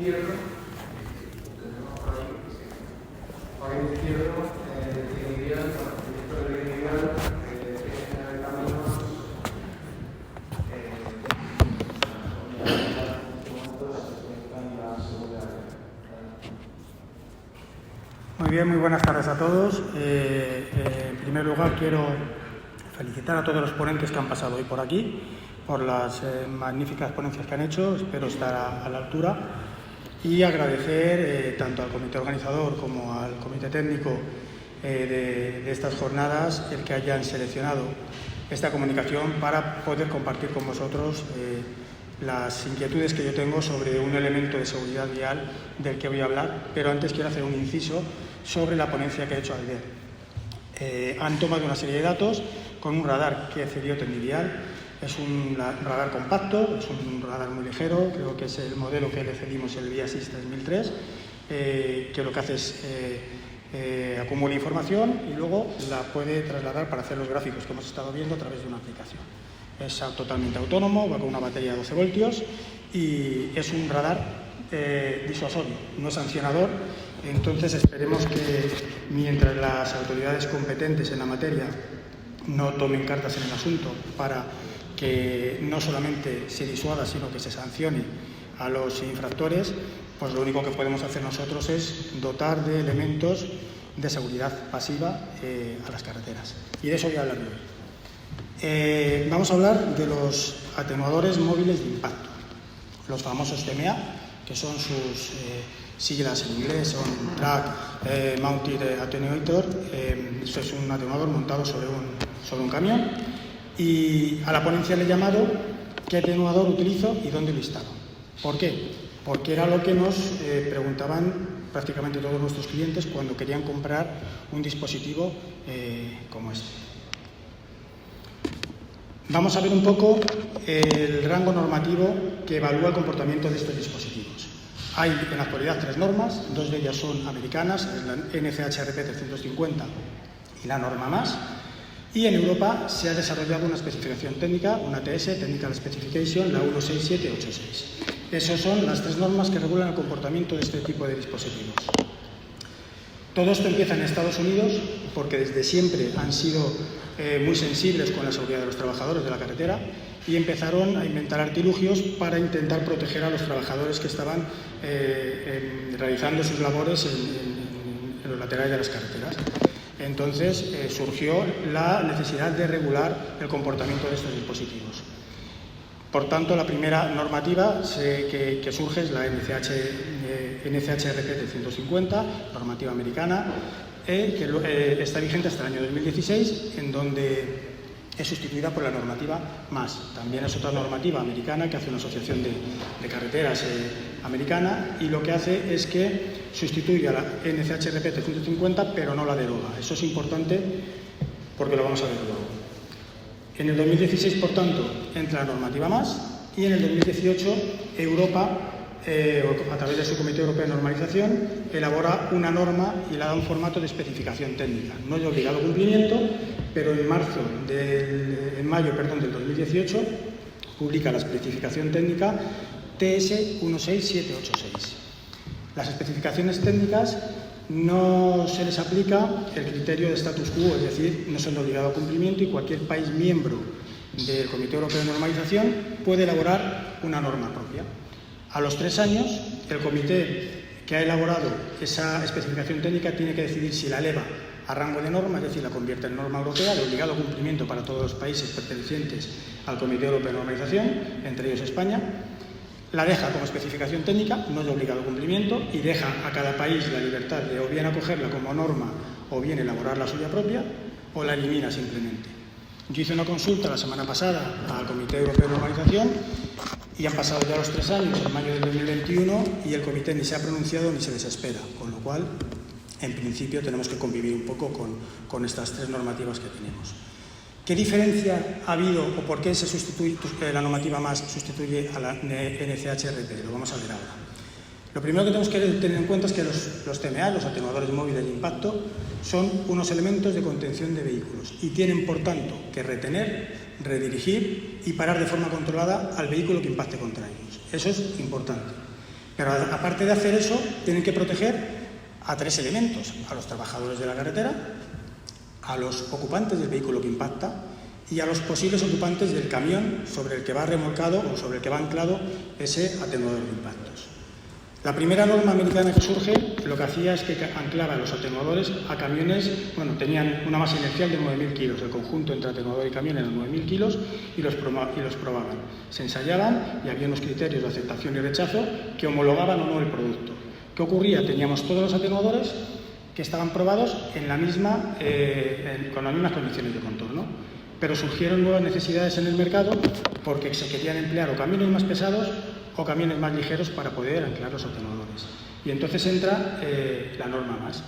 izquierdo, tenemos por ahí, paquete izquierdo, definiría, proyecto de individual, de caminos, Muy bien, muy buenas tardes a todos. En primer lugar, quiero felicitar a todos los ponentes que han pasado hoy por aquí, por las magníficas ponencias que han hecho. Espero estar a la altura y agradecer tanto al comité organizador como al comité técnico de estas jornadas el que hayan seleccionado esta comunicación para poder compartir con vosotros las inquietudes que yo tengo sobre un elemento de seguridad vial del que voy a hablar, pero antes quiero hacer un inciso sobre la ponencia que he hecho ayer. Han tomado una serie de datos con un radar que cedió Tendivial. Es un radar compacto, es un radar muy ligero, creo que es el modelo que le cedimos, el VIA-SIS 3003, que lo que hace es acumula información y luego la puede trasladar para hacer los gráficos que hemos estado viendo a través de una aplicación. Es totalmente autónomo, va con una batería de 12 voltios y es un radar disuasorio, no sancionador. Entonces esperemos que mientras las autoridades competentes en la materia no tomen cartas en el asunto para que no solamente se disuada, sino que se sancione a los infractores, pues lo único que podemos hacer nosotros es dotar de elementos de seguridad pasiva a las carreteras. Y de eso voy a hablar hoy. Vamos a hablar de los atenuadores móviles de impacto, los famosos TMA, que son sus siglas en inglés, son Track Mounted Attenuator. Esto es un atenuador montado sobre un camión, y a la ponencia le he llamado ¿qué atenuador utilizo y dónde lo instalo? ¿Por qué? Porque era lo que nos preguntaban prácticamente todos nuestros clientes cuando querían comprar un dispositivo como este. Vamos a ver un poco el rango normativo que evalúa el comportamiento de estos dispositivos. Hay en la actualidad 3 normas, 2 de ellas son americanas, es la NCHRP 350 y la norma MAS, y en Europa se ha desarrollado una especificación técnica, una TS, Technical Specification, la 16786. Esas son las 3 normas que regulan el comportamiento de este tipo de dispositivos. Todo esto empieza en Estados Unidos porque desde siempre han sido muy sensibles con la seguridad de los trabajadores de la carretera y empezaron a inventar artilugios para intentar proteger a los trabajadores que estaban realizando sus labores en los laterales de las carreteras. Entonces surgió la necesidad de regular el comportamiento de estos dispositivos. Por tanto, la primera normativa que surge es la NCHRP 350, normativa americana, que está vigente hasta el año 2016, en donde es sustituida por la normativa MAS. También es otra normativa americana que hace una asociación de carreteras americana, y lo que hace es que sustituye a la NCHRP 350, pero no la deroga. Eso es importante porque lo vamos a ver luego. En el 2016, por tanto, entra la normativa MAS, y en el 2018 Europa, a través de su Comité Europeo de Normalización, elabora una norma y la da un formato de especificación técnica. No es de obligado cumplimiento, pero en mayo del 2018 publica la especificación técnica TS 16786. Las especificaciones técnicas no se les aplica el criterio de status quo, es decir, no son de obligado cumplimiento, y cualquier país miembro del Comité Europeo de Normalización puede elaborar una norma propia. A los 3 años, el comité que ha elaborado esa especificación técnica tiene que decidir si la eleva a rango de norma, es decir, la convierte en norma europea de obligado cumplimiento para todos los países pertenecientes al Comité Europeo de Normalización, entre ellos España. La deja como especificación técnica, no es de obligado cumplimiento, y deja a cada país la libertad de o bien acogerla como norma o bien elaborar la suya propia, o la elimina simplemente. Yo hice una consulta la semana pasada al Comité Europeo de Normalización y han pasado ya los 3 años, en mayo del 2021, y el comité ni se ha pronunciado ni se desespera, con lo cual, en principio, tenemos que convivir un poco con estas 3 normativas que tenemos. ¿Qué diferencia ha habido o por qué se sustituye la normativa MAS sustituye a la NCHRP? Lo vamos a ver ahora. Lo primero que tenemos que tener en cuenta es que los TMA, los atenuadores móviles de impacto, son unos elementos de contención de vehículos y tienen, por tanto, que retener, redirigir y parar de forma controlada al vehículo que impacte contra ellos. Eso es importante. Pero aparte de hacer eso, tienen que proteger a 3 elementos: a los trabajadores de la carretera, a los ocupantes del vehículo que impacta y a los posibles ocupantes del camión sobre el que va remolcado o sobre el que va anclado ese atenuador de impactos. La primera norma americana que surge lo que hacía es que anclaba los atenuadores a camiones, tenían una masa inercial de 9.000 kilos, el conjunto entre atenuador y camión eran 9.000 kilos y los probaban. Se ensayaban y había unos criterios de aceptación y rechazo que homologaban o no el producto. ¿Qué ocurría? Teníamos todos los atenuadores que estaban probados con las mismas condiciones de contorno, pero surgieron nuevas necesidades en el mercado porque se querían emplear o camiones más pesados o camiones más ligeros para poder anclar los atenuadores. Y entonces entra la norma MAS,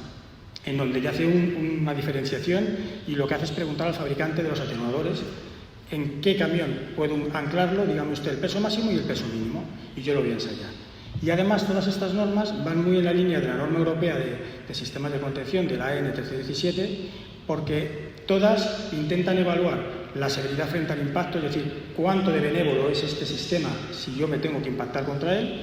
en donde ya hace una diferenciación y lo que hace es preguntar al fabricante de los atenuadores en qué camión puedo anclarlo, dígame usted el peso máximo y el peso mínimo, y yo lo voy a ensayar. Y además todas estas normas van muy en la línea de la norma europea de sistemas de contención de la AN 1317, porque todas intentan evaluar la severidad frente al impacto, es decir, cuánto de benévolo es este sistema si yo me tengo que impactar contra él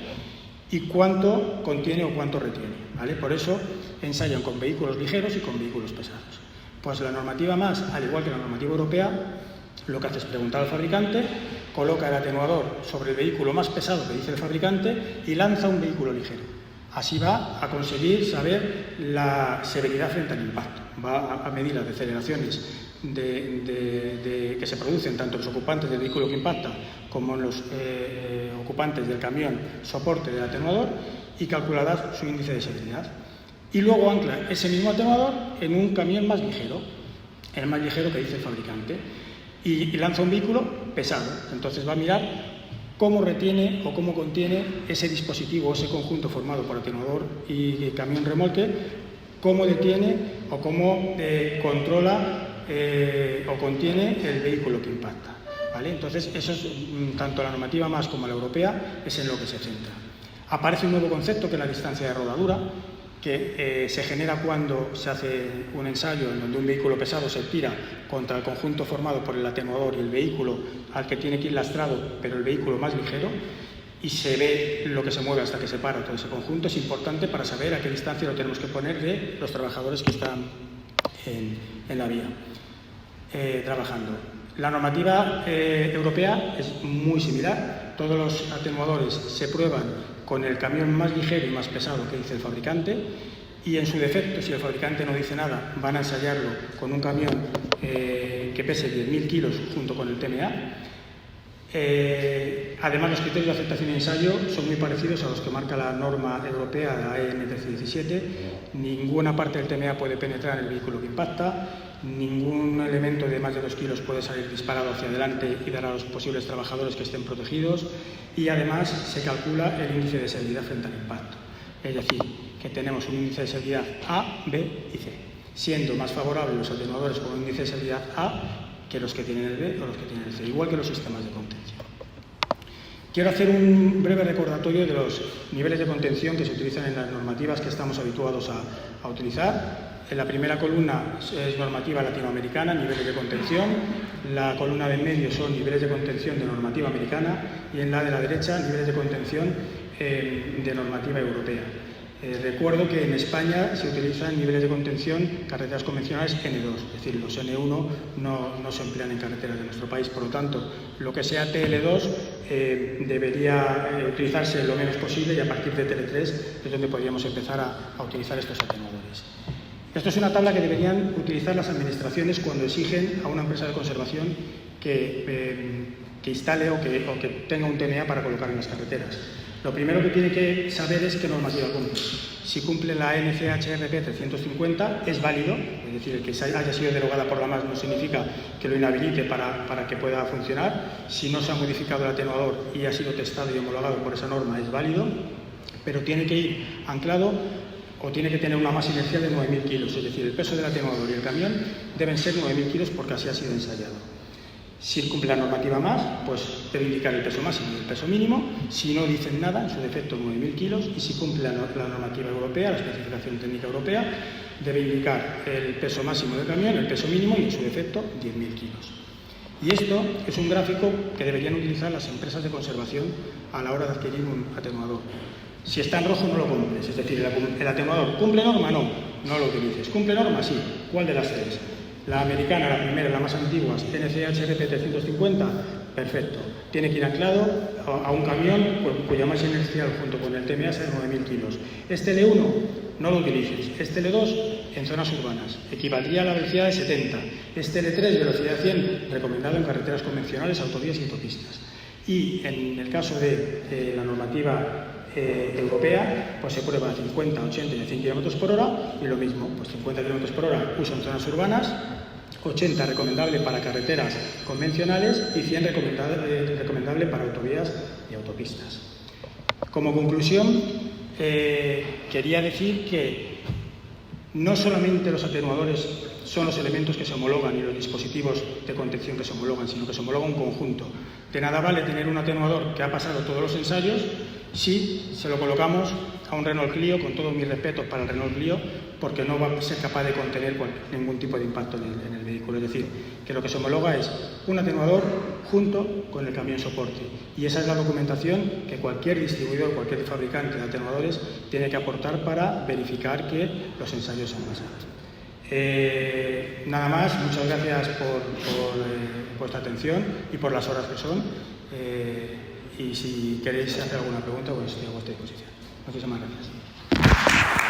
y cuánto contiene o cuánto retiene, ¿vale? Por eso ensayan con vehículos ligeros y con vehículos pesados. Pues la normativa MAS, al igual que la normativa europea, lo que hace es preguntar al fabricante, coloca el atenuador sobre el vehículo más pesado que dice el fabricante y lanza un vehículo ligero. Así va a conseguir saber la severidad frente al impacto, va a medir las deceleraciones que se producen tanto en los ocupantes del vehículo que impacta como en los ocupantes del camión soporte del atenuador y calculará su índice de severidad. Y luego ancla ese mismo atenuador en un camión más ligero, el más ligero que dice el fabricante, y lanza un vehículo pesado. Entonces va a mirar cómo retiene o cómo contiene ese dispositivo, ese conjunto formado por atenuador y camión remolque, cómo detiene o cómo controla o contiene el vehículo que impacta, ¿vale? Entonces, eso es tanto la normativa MAS como la europea, es en lo que se centra. Aparece un nuevo concepto que es la distancia de rodadura, que se genera cuando se hace un ensayo en donde un vehículo pesado se tira contra el conjunto formado por el atenuador y el vehículo al que tiene que ir lastrado, pero el vehículo más ligero, y se ve lo que se mueve hasta que se para todo ese conjunto. Es importante para saber a qué distancia lo tenemos que poner de los trabajadores que están en la vía trabajando. La normativa europea es muy similar. Todos los atenuadores se prueban con el camión más ligero y más pesado que dice el fabricante, y en su defecto, si el fabricante no dice nada, van a ensayarlo con un camión que pese 10.000 kilos junto con el TMA. Además, los criterios de aceptación y ensayo son muy parecidos a los que marca la norma europea, la EN 1317. Ninguna parte del TMA puede penetrar en el vehículo que impacta, ningún elemento de más de 2 kilos puede salir disparado hacia adelante y dar a los posibles trabajadores que estén protegidos, y además se calcula el índice de severidad frente al impacto. Es decir, que tenemos un índice de severidad A, B y C, siendo más favorables los atenuadores con un índice de severidad A que los que tienen el B o los que tienen el C, igual que los sistemas de contención. Quiero hacer un breve recordatorio de los niveles de contención que se utilizan en las normativas que estamos habituados a utilizar. En la primera columna es normativa latinoamericana, niveles de contención. La columna de en medio son niveles de contención de normativa americana y en la de la derecha niveles de contención de normativa europea. Recuerdo que en España se utilizan niveles de contención carreteras convencionales N2, es decir, los N1 no se emplean en carreteras de nuestro país. Por lo tanto, lo que sea TL2 debería utilizarse lo menos posible, y a partir de TL3 es donde podríamos empezar a utilizar estos atenuadores. Esto es una tabla que deberían utilizar las administraciones cuando exigen a una empresa de conservación que instale o que tenga un TMA para colocar en las carreteras. Lo primero que tiene que saber es qué normativa cumple. Si cumple la NCHRP 350 es válido, es decir, el que haya sido derogada por la MAS no significa que lo inhabilite para que pueda funcionar. Si no se ha modificado el atenuador y ha sido testado y homologado por esa norma es válido, pero tiene que ir anclado o tiene que tener una masa inercial de 9.000 kilos, es decir, el peso del atenuador y el camión deben ser 9.000 kilos porque así ha sido ensayado. Si cumple la normativa MAS, pues debe indicar el peso máximo y el peso mínimo. Si no dicen nada, en su defecto 9.000 kilos. Y si cumple la normativa europea, la especificación técnica europea, debe indicar el peso máximo del camión, el peso mínimo y en su defecto 10.000 kilos. Y esto es un gráfico que deberían utilizar las empresas de conservación a la hora de adquirir un atenuador. Si está en rojo no lo compres, es decir, el atenuador ¿cumple norma? No, no lo utilices. ¿Cumple norma? Sí. ¿Cuál de las tres? La americana, la primera, la más antigua, NCHRP 350, perfecto. Tiene que ir anclado a un camión cuya masa inercial junto con el TMA es de 9.000 kilos. Este L1 no lo utilices. Este L2 en zonas urbanas equivaldría a la velocidad de 70. Este L3 velocidad 100 recomendado en carreteras convencionales, autovías y autopistas. Y en el caso de la normativa europea, pues se prueba a 50, 80 y a 100 km por hora, y lo mismo, pues 50 km por hora uso en zonas urbanas, 80 recomendable para carreteras convencionales y 100 recomendable para autovías y autopistas. Como conclusión, quería decir que no solamente los atenuadores son los elementos que se homologan y los dispositivos de contención que se homologan, sino que se homologa un conjunto. De nada vale tener un atenuador que ha pasado todos los ensayos si se lo colocamos a un Renault Clio, con todos mis respetos para el Renault Clio, porque no va a ser capaz de contener ningún tipo de impacto en el vehículo. Es decir, que lo que se homologa es un atenuador junto con el camión soporte. Y esa es la documentación que cualquier distribuidor, cualquier fabricante de atenuadores tiene que aportar para verificar que los ensayos son basados. Nada más, muchas gracias por vuestra atención y por las horas que son. Y si queréis hacer alguna pregunta, pues estoy a vuestra disposición. Muchísimas gracias.